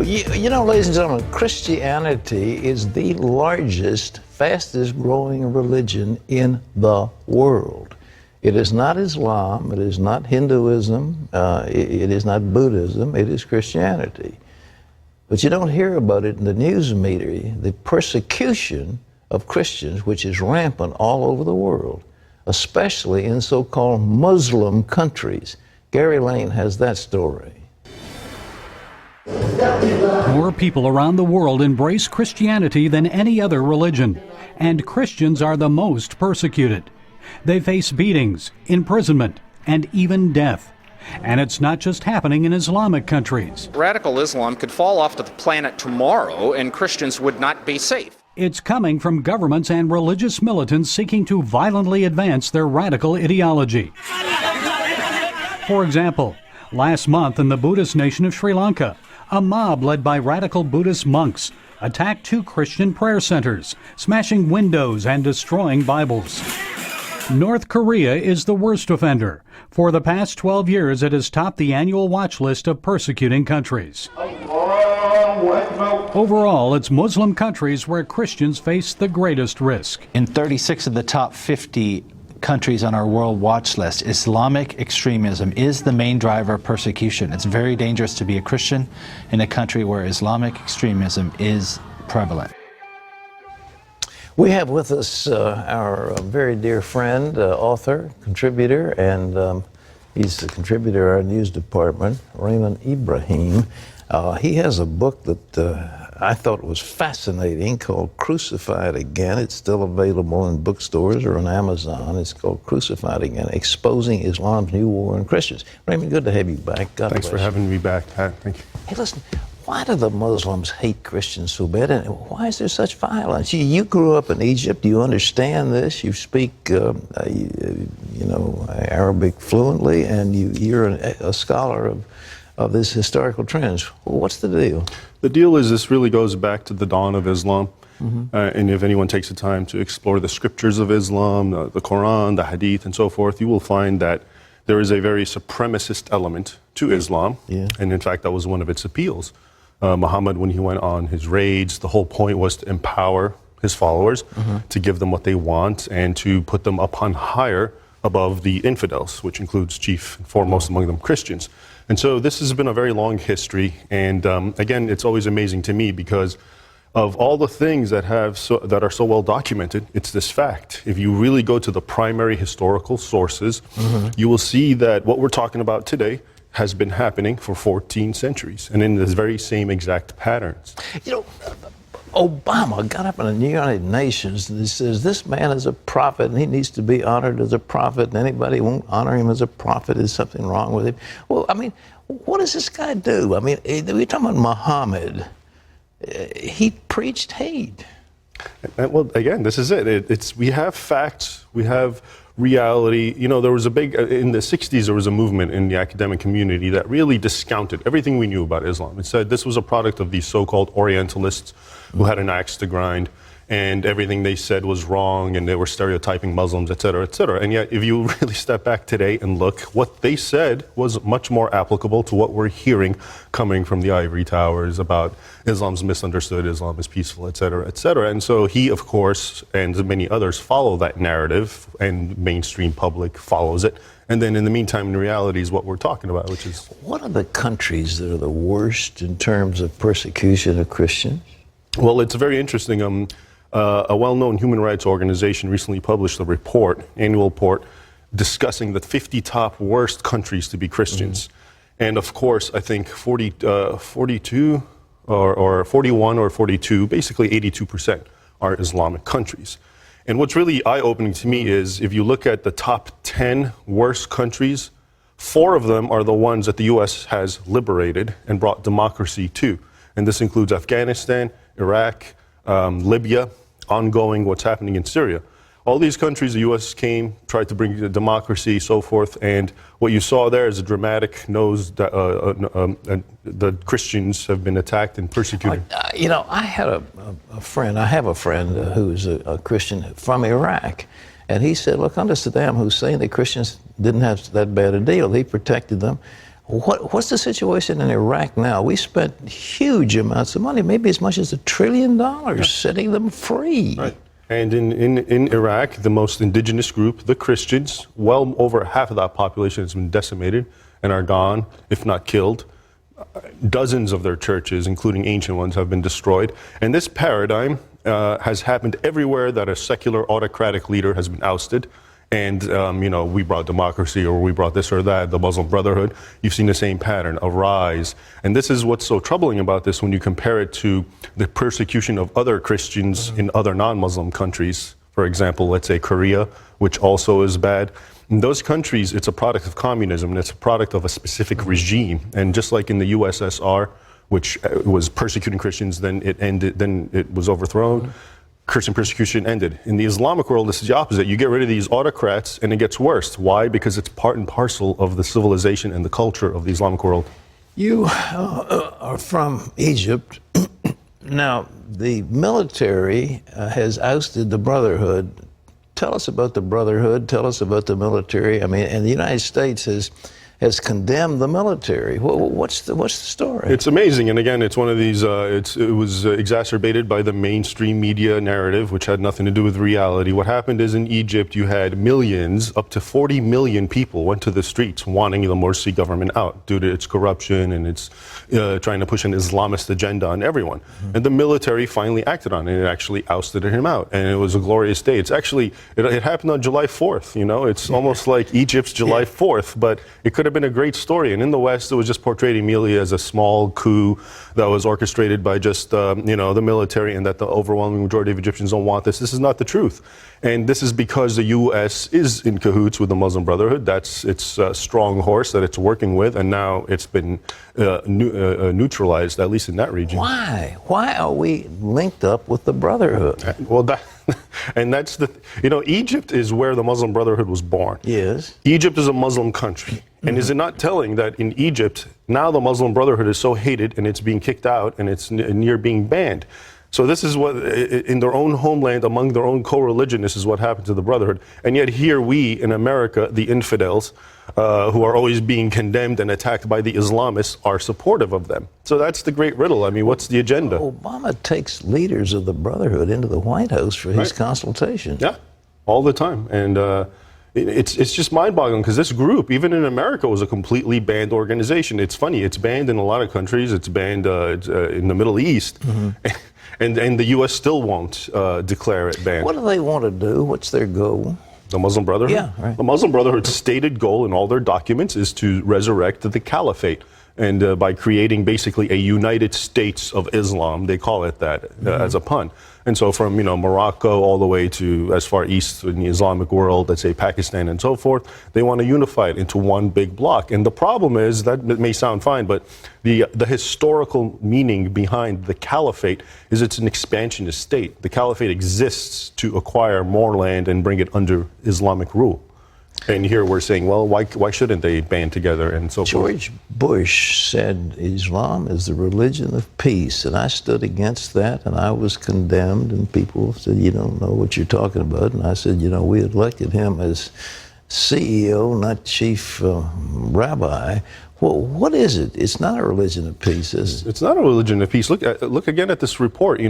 You know, ladies and gentlemen, Christianity is the largest, fastest growing religion in the world. It is not Islam, it is not Hinduism, it is not Buddhism, it is Christianity. But you don't hear about it in the news media, the persecution of Christians, which is rampant all over the world, especially in so-called Muslim countries. Gary Lane has that story. More people around the world embrace Christianity than any other religion, and Christians are the most persecuted. They face beatings, imprisonment, and even death. And it's not just happening in Islamic countries. Radical Islam could fall off the planet tomorrow and Christians would not be safe. It's coming from governments and religious militants seeking to violently advance their radical ideology. For example, last month in the Buddhist nation of Sri Lanka, a mob led by radical Buddhist monks attacked 2 Christian prayer centers, smashing windows and destroying Bibles. North Korea is the worst offender. For the past 12 years, it has topped the annual watch list of persecuting countries. Overall, it's Muslim countries where Christians face the greatest risk. In 36 of the top 50 countries on our world watch list, Islamic extremism is the main driver of persecution. It's very dangerous to be a Christian in a country where Islamic extremism is prevalent. We have with us our very dear friend, author, contributor, and he's the contributor of our news department, Raymond Ibrahim. He has a book that I thought was fascinating called Crucified Again. It's still available in bookstores or on Amazon. It's called Crucified Again, Exposing Islam's New War on Christians. Raymond, good to have you back. God Thanks for having me back, Pat. Thank you. Hey, listen, why do the Muslims hate Christians so bad, and why is there such violence? You grew up in Egypt. You understand this. You speak, Arabic fluently, and you're a scholar of this historical trends. Well, what's the deal? The deal is this really goes back to the dawn of Islam. And if anyone takes the time to explore the scriptures of Islam, the Quran, the Hadith, and so forth, you will find that there is a very supremacist element to Islam. Yeah. And in fact, that was one of its appeals. Muhammad, when he went on his raids, the whole point was to empower his followers, to give them what they want, and to put them upon higher above the infidels, which includes chief and foremost among them Christians. And so this has been a very long history, and again, it's always amazing to me because of all the things that that are so well documented, it's this fact. If you really go to the primary historical sources, you will see that what we're talking about today has been happening for 14 centuries, and in this very same exact patterns. You know, Obama got up in the United Nations and he says this man is a prophet and he needs to be honored as a prophet, and anybody who won't honor him as a prophet, is something wrong with him. Well, I mean, what does this guy do? I mean, we're talking about Muhammad. He preached hate. Well, again, this is it. We have facts, we have reality. You know, there was in the 60s, there was a movement in the academic community that really discounted everything we knew about Islam. It said this was a product of these so-called Orientalists who had an axe to grind, and everything they said was wrong, and they were stereotyping Muslims, et cetera, et cetera. And yet, if you really step back today and look, what they said was much more applicable to what we're hearing coming from the ivory towers about Islam's misunderstood, Islam is peaceful, et cetera, et cetera. And so he, of course, and many others follow that narrative, and mainstream public follows it. And then in the meantime, in reality, is what we're talking about, which is... What are the countries that are the worst in terms of persecution of Christians? Well, it's very interesting. A well-known human rights organization recently published a report, annual report, discussing the 50 top worst countries to be Christians. And of course, I think 42 or 41 or 42, basically 82% are Islamic countries. And what's really eye-opening to me is if you look at the top 10 worst countries, 4 of them are the ones that the U.S. has liberated and brought democracy to. And this includes Afghanistan, Iraq, Libya, ongoing what's happening in Syria. All these countries, the U.S. came, tried to bring democracy, so forth, and what you saw there is a dramatic nose that the Christians have been attacked and persecuted. You know, I had a friend, I have a friend who's a Christian from Iraq, and he said, look, under Saddam Hussein, the Christians didn't have that bad a deal. He protected them. What's the situation in Iraq now? We spent huge amounts of money, maybe as much as $1 trillion, setting them free. Right. And in Iraq, the most indigenous group, the Christians, well over half of that population has been decimated and are gone, if not killed. Dozens of their churches, including ancient ones, have been destroyed. And this paradigm has happened everywhere that a secular autocratic leader has been ousted. And, we brought democracy, or we brought this or that, the Muslim Brotherhood. You've seen the same pattern, a rise. And this is what's so troubling about this when you compare it to the persecution of other Christians in other non-Muslim countries. For example, let's say Korea, which also is bad. In those countries, it's a product of communism, and it's a product of a specific regime. And just like in the USSR, which was persecuting Christians, then it ended, then it was overthrown. Christian persecution ended. In the Islamic world, this is the opposite. You get rid of these autocrats, and it gets worse. Why? Because it's part and parcel of the civilization and the culture of the Islamic world. You are from Egypt. Now, the military has ousted the Brotherhood. Tell us about the Brotherhood. Tell us about the military. I mean, and the United States has condemned the military. What's the story? It's amazing, and again, it's one of these. It was exacerbated by the mainstream media narrative, which had nothing to do with reality. What happened is in Egypt, you had millions, up to 40 million people went to the streets wanting the Morsi government out due to its corruption and its trying to push an Islamist agenda on everyone. And the military finally acted on it. It actually ousted him out, and it was a glorious day. It's actually it happened on July 4th. It's almost like Egypt's July 4th, but it could have been a great story. And in the West, it was just portrayed immediately as a small coup that was orchestrated by just the military, and that the overwhelming majority of Egyptians don't want this. This is not the truth. And this is because the U.S. is in cahoots with the Muslim Brotherhood. That's its strong horse that it's working with, and now it's been neutralized, at least in that region. Why? Why are we linked up with the Brotherhood? Well, that's Egypt is where the Muslim Brotherhood was born. Yes. Egypt is a Muslim country. And is it not telling that in Egypt, now the Muslim Brotherhood is so hated and it's being kicked out and it's near being banned? So this is what, in their own homeland, among their own co-religion, this is what happened to the Brotherhood. And yet here we, in America, the infidels, who are always being condemned and attacked by the Islamists, are supportive of them. So that's the great riddle. I mean, what's the agenda? Obama takes leaders of the Brotherhood into the White House for his consultation. Yeah, all the time. And it's just mind-boggling, because this group, even in America, was a completely banned organization. It's funny, it's banned in a lot of countries. It's banned in the Middle East. And the U.S. still won't declare it banned. What do they want to do? What's their goal? The Muslim Brotherhood? Yeah, right. The Muslim Brotherhood's stated goal in all their documents is to resurrect the caliphate. And by creating basically a United States of Islam, they call it that as a pun. And so from Morocco all the way to as far east in the Islamic world, let's say Pakistan and so forth, they want to unify it into one big block. And the problem is, that may sound fine, but the historical meaning behind the caliphate is it's an expansionist state. The caliphate exists to acquire more land and bring it under Islamic rule. And here we're saying, well, why shouldn't they band together and so forth? George Bush said Islam is the religion of peace, and I stood against that, and I was condemned, and people said, you don't know what you're talking about. And I said, we elected him as CEO, not chief rabbi. Well, what is it? It's not a religion of peace, is it? It's not a religion of peace. Look again at this report.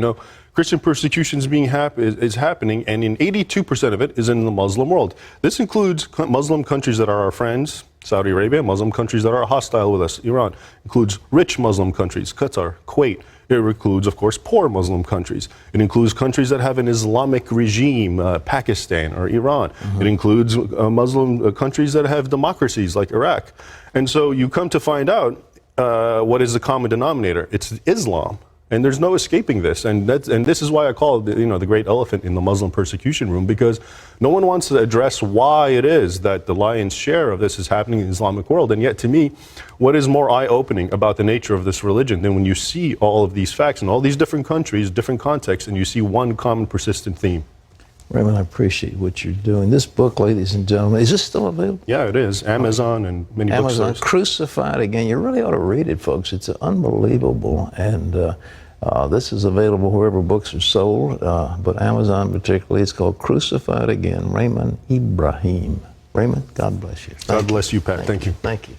Christian persecution is happening, and in 82% of it is in the Muslim world. This includes Muslim countries that are our friends, Saudi Arabia, Muslim countries that are hostile with us, Iran. It includes rich Muslim countries, Qatar, Kuwait. It includes, of course, poor Muslim countries. It includes countries that have an Islamic regime, Pakistan or Iran. It includes Muslim countries that have democracies like Iraq. And so you come to find out what is the common denominator. It's Islam. And there's no escaping this. And this is why I call it, the great elephant in the Muslim persecution room, because no one wants to address why it is that the lion's share of this is happening in the Islamic world. And yet, to me, what is more eye-opening about the nature of this religion than when you see all of these facts in all these different countries, different contexts, and you see one common persistent theme? Raymond, I appreciate what you're doing. This book, ladies and gentlemen, is this still available? Yeah, it is. Amazon and many bookstores. Crucified Again. You really ought to read it, folks. It's unbelievable. And this is available wherever books are sold, but Amazon particularly. It's called Crucified Again, Raymond Ibrahim. Raymond, God bless you. God bless you, Pat. Thank you. Thank you.